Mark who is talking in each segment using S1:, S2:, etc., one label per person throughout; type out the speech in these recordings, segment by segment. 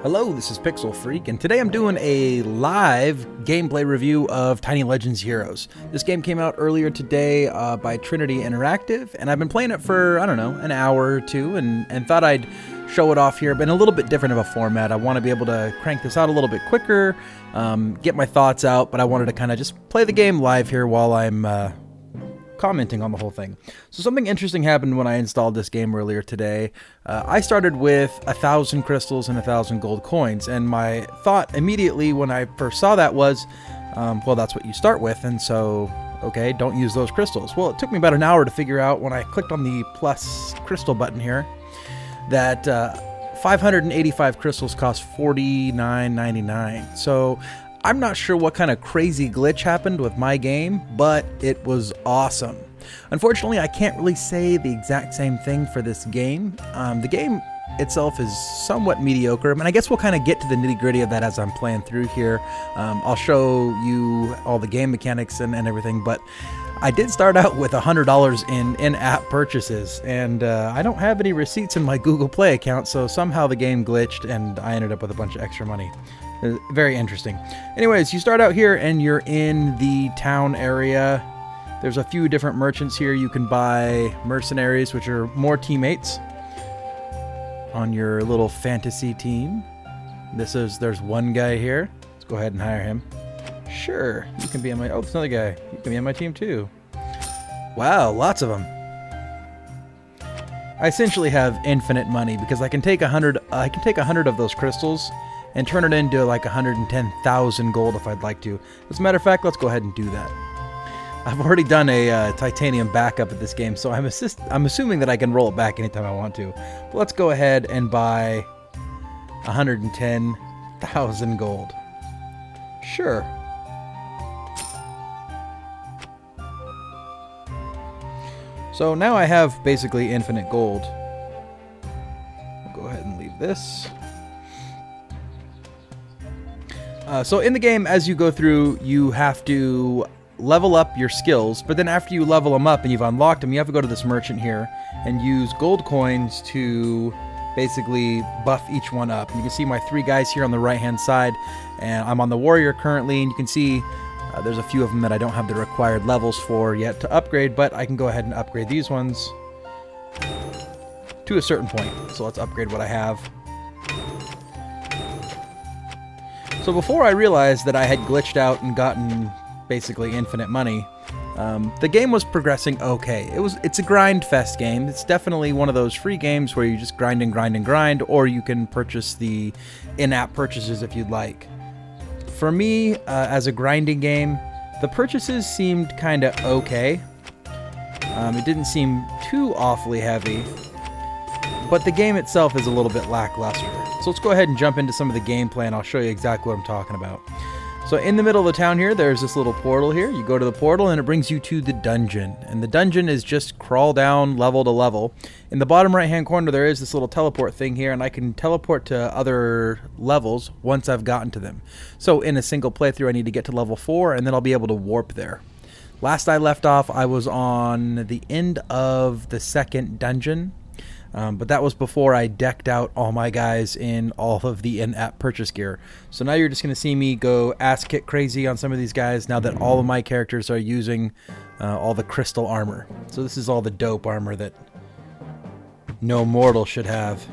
S1: Hello, this is Pixel Freak, and today I'm doing a live gameplay review of Tiny Legends Heroes. This game came out earlier today by Trinity Interactive, and I've been playing it for, I don't know, an hour or two, and thought I'd show it off here. Been a little bit different of a format. I want to be able to crank this out a little bit quicker, get my thoughts out, but I wanted to kind of just play the game live here while I'm commenting on the whole thing. So something interesting happened when I installed this game earlier today. I started with 1,000 crystals and 1,000 gold coins, and my thought immediately when I first saw that was, well, that's what you start with, and so, okay, don't use those crystals. Well, it took me about an hour to figure out when I clicked on the plus crystal button here that 585 crystals cost $49.99. So I'm not sure what kind of crazy glitch happened with my game, but it was awesome. Unfortunately, I can't really say the exact same thing for this game. The game itself is somewhat mediocre. I mean, I guess we'll kind of get to the nitty-gritty of that as I'm playing through here. I'll show you all the game mechanics and everything, but I did start out with $100 in-app purchases, and I don't have any receipts in my Google Play account, so somehow the game glitched and I ended up with a bunch of extra money. Very interesting. Anyways, you start out here and you're in the town area. There's a few different merchants here. You can buy Mercenaries, which are more teammates on your little fantasy team. There's one guy here. Let's go ahead and hire him. Sure, you can be on my... Oh, there's another guy. You can be on my team too. Wow, lots of them. I essentially have infinite money because I can take 100. I can take 100 of those crystals and turn it into like 110,000 gold if I'd like to. As a matter of fact, let's go ahead and do that. I've already done a titanium backup of this game, so I'm assuming that I can roll it back anytime I want to. But let's go ahead and buy 110,000 gold. Sure. So now I have basically infinite gold. I'll go ahead and leave this. So in the game, as you go through, you have to level up your skills, but then after you level them up and you've unlocked them, you have to go to this merchant here and use gold coins to basically buff each one up. And you can see my 3 guys here on the right hand side, and I'm on the warrior currently, and you can see there's a few of them that I don't have the required levels for yet to upgrade, but I can go ahead and upgrade these ones to a certain point. So let's upgrade what I have. So before I realized that I had glitched out and gotten basically infinite money, the game was progressing okay. It's a grind fest game. It's definitely one of those free games where you just grind and grind and grind, or you can purchase the in-app purchases if you'd like. For me, as a grinding game, the purchases seemed kind of okay. It didn't seem too awfully heavy, but the game itself is a little bit lackluster. So let's go ahead and jump into some of the gameplay and I'll show you exactly what I'm talking about. So in the middle of the town here, there's this little portal here. You go to the portal and it brings you to the dungeon. And the dungeon is just crawl down level to level. In the bottom right hand corner there is this little teleport thing here, and I can teleport to other levels once I've gotten to them. So in a single playthrough I need to get to level 4 and then I'll be able to warp there. Last I left off, I was on the end of the second dungeon. But that was before I decked out all my guys in all of the in-app purchase gear. So now you're just going to see me go ass-kick crazy on some of these guys now that all of my characters are using all the crystal armor. So this is all the dope armor that no mortal should have.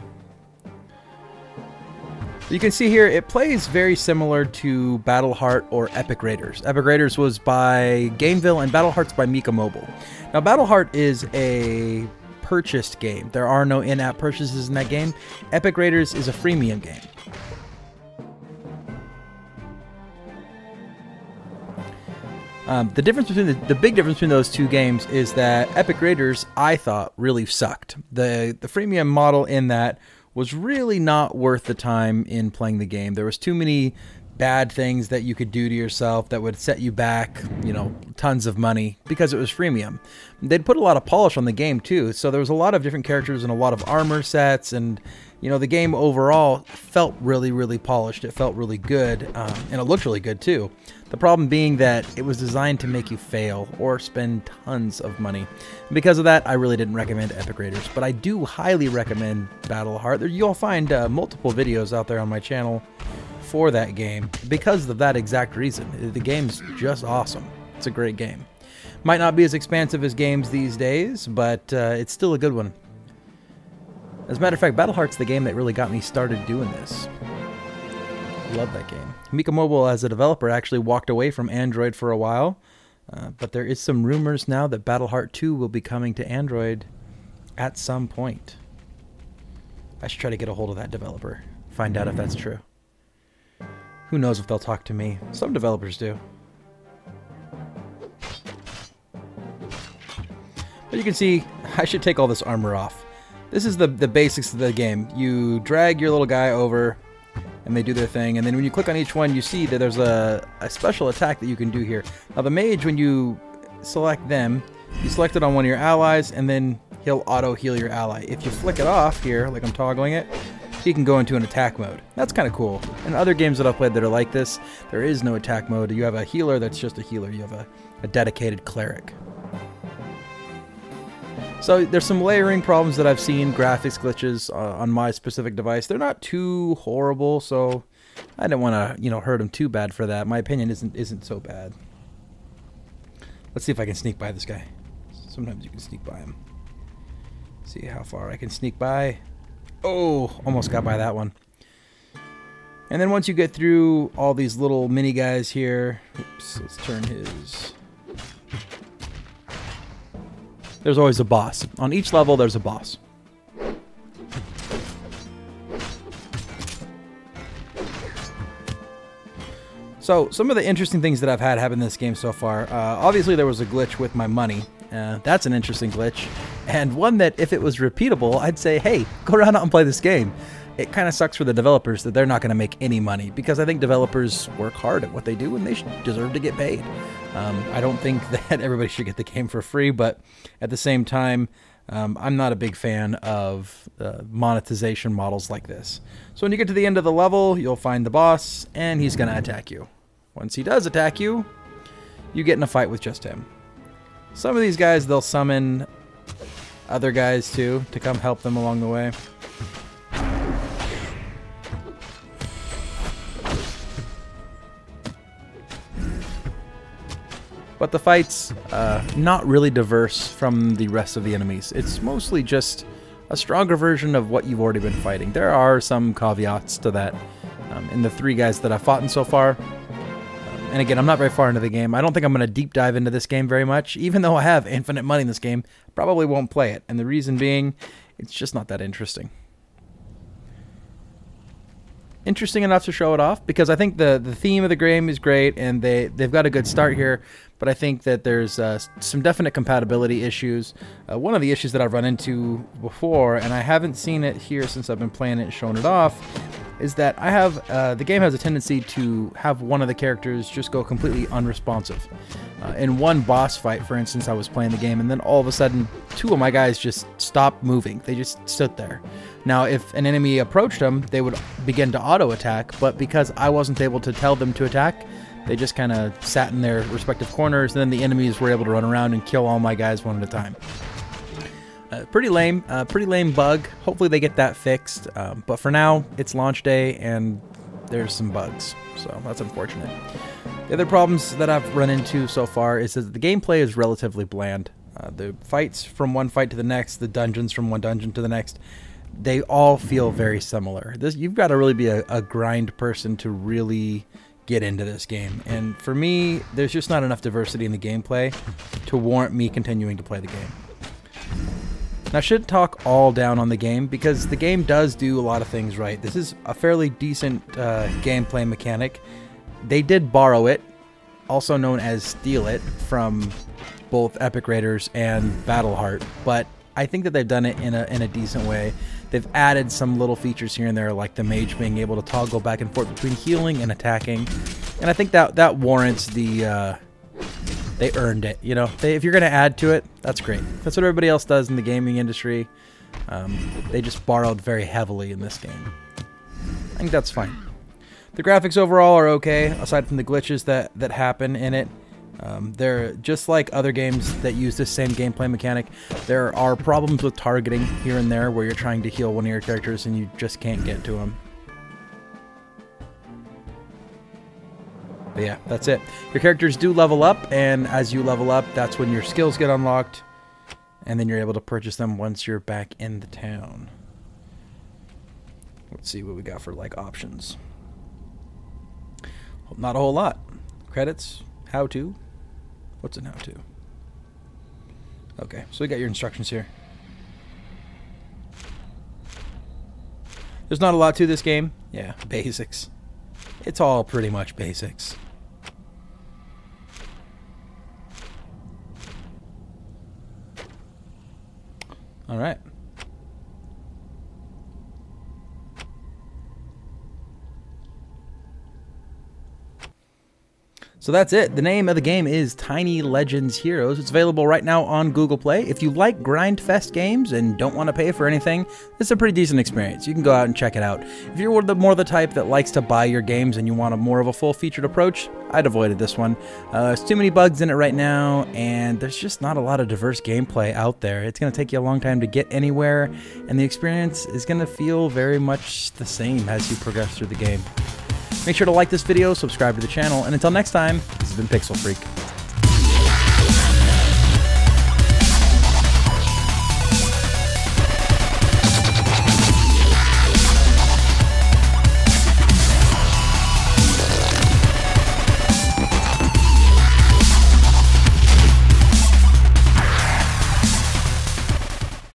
S1: You can see here, it plays very similar to Battleheart or Epic Raiders. Epic Raiders was by Gameville and Battleheart's by Mika Mobile. Now Battleheart is a purchased game. There are no in-app purchases in that game. Epic Raiders is a freemium game. The difference between the big difference between those two games is that Epic Raiders, I thought, really sucked. The freemium model in that was really not worth the time in playing the game. There was too many bad things that you could do to yourself that would set you back, you know, tons of money because it was freemium. They'd put a lot of polish on the game too, so there was a lot of different characters and a lot of armor sets, and you know, the game overall felt really, really polished. It felt really good, and it looked really good too. The problem being that it was designed to make you fail or spend tons of money. Because of that, I really didn't recommend Epic Raiders, but I do highly recommend Battleheart. You'll find multiple videos out there on my channel for that game because of that exact reason. The game's just awesome. It's a great game. Might not be as expansive as games these days, but it's still a good one. As a matter of fact, Battleheart's the game that really got me started doing this. Love that game. Mika Mobile, as a developer, actually walked away from Android for a while, but there is some rumors now that Battleheart 2 will be coming to Android at some point. I should try to get a hold of that developer, find out if that's true. Who knows if they'll talk to me? Some developers do. But you can see, I should take all this armor off. This is the basics of the game. You drag your little guy over, and they do their thing, and then when you click on each one, you see that there's a special attack that you can do here. Now the mage, when you select them, you select it on one of your allies, and then he'll auto-heal your ally. If you flick it off here, like I'm toggling it, he can go into an attack mode. That's kind of cool. In other games that I've played that are like this, there is no attack mode. You have a healer that's just a healer. You have a dedicated cleric. So there's some layering problems that I've seen, graphics glitches on my specific device. They're not too horrible, so I didn't want to, you know, hurt him too bad for that. My opinion isn't so bad. Let's see if I can sneak by this guy. Sometimes you can sneak by him. See how far I can sneak by. Oh, almost got by that one. And then once you get through all these little mini guys here, oops, let's turn his... There's always a boss. On each level, there's a boss. So, some of the interesting things that I've had happen in this game so far. Obviously, there was a glitch with my money. That's an interesting glitch. And one that, if it was repeatable, I'd say, hey, go around out and play this game. It kind of sucks for the developers that they're not going to make any money, because I think developers work hard at what they do and they deserve to get paid. I don't think that everybody should get the game for free, but at the same time, I'm not a big fan of monetization models like this. So when you get to the end of the level, you'll find the boss, and he's going to attack you. Once he does attack you, you get in a fight with just him. Some of these guys, they'll summon other guys too to come help them along the way. But the fight's not really diverse from the rest of the enemies. It's mostly just a stronger version of what you've already been fighting. There are some caveats to that in the 3 guys that I've fought in so far. And again, I'm not very far into the game. I don't think I'm going to deep dive into this game very much. Even though I have infinite money in this game, I probably won't play it. And the reason being, it's just not that interesting. Interesting enough to show it off, because I think the theme of the game is great, and they've got a good start here, but I think that there's some definite compatibility issues. One of the issues that I've run into before, and I haven't seen it here since I've been playing it and showing it off, is that I have the game has a tendency to have one of the characters just go completely unresponsive. In one boss fight, for instance, I was playing the game, and then all of a sudden 2 of my guys just stopped moving. They just stood there. Now, if an enemy approached them, they would begin to auto-attack, but because I wasn't able to tell them to attack, they just kind of sat in their respective corners, and then the enemies were able to run around and kill all my guys one at a time. Pretty lame bug. Hopefully they get that fixed, but for now, it's launch day, and there's some bugs, so that's unfortunate. The other problems that I've run into so far is that the gameplay is relatively bland. The fights from one fight to the next, the dungeons from one dungeon to the next, they all feel very similar. You've got to really be a grind person to really get into this game. And for me, there's just not enough diversity in the gameplay to warrant me continuing to play the game. Now, I shouldn't talk all down on the game, because the game does do a lot of things right. This is a fairly decent gameplay mechanic. They did borrow it, also known as steal it, from both Epic Raiders and Battleheart, but I think that they've done it in a decent way. They've added some little features here and there, like the mage being able to toggle back and forth between healing and attacking. And I think that warrants the... they earned it, you know. If you're going to add to it, that's great. That's what everybody else does in the gaming industry. They just borrowed very heavily in this game. I think that's fine. The graphics overall are okay, aside from the glitches that happen in it. They're just like other games that use this same gameplay mechanic. There are problems with targeting here and there where you're trying to heal one of your characters and you just can't get to them. But yeah, that's it. Your characters do level up, and as you level up, that's when your skills get unlocked, and then you're able to purchase them once you're back in the town. Let's see what we got for like options. Not a whole lot. Credits, how to. What's an how to? Okay, so we got your instructions here. There's not a lot to this game. Yeah, basics. It's all pretty much basics. All right. So that's it. The name of the game is Tiny Legends Heroes. It's available right now on Google Play. If you like Grindfest games and don't want to pay for anything, it's a pretty decent experience. You can go out and check it out. If you're more the type that likes to buy your games and you want more of a full-featured approach, I'd avoided this one. There's too many bugs in it right now, and there's just not a lot of diverse gameplay out there. It's going to take you a long time to get anywhere, and the experience is going to feel very much the same as you progress through the game. Make sure to like this video, subscribe to the channel, and until next time, this has been Pixel Freak.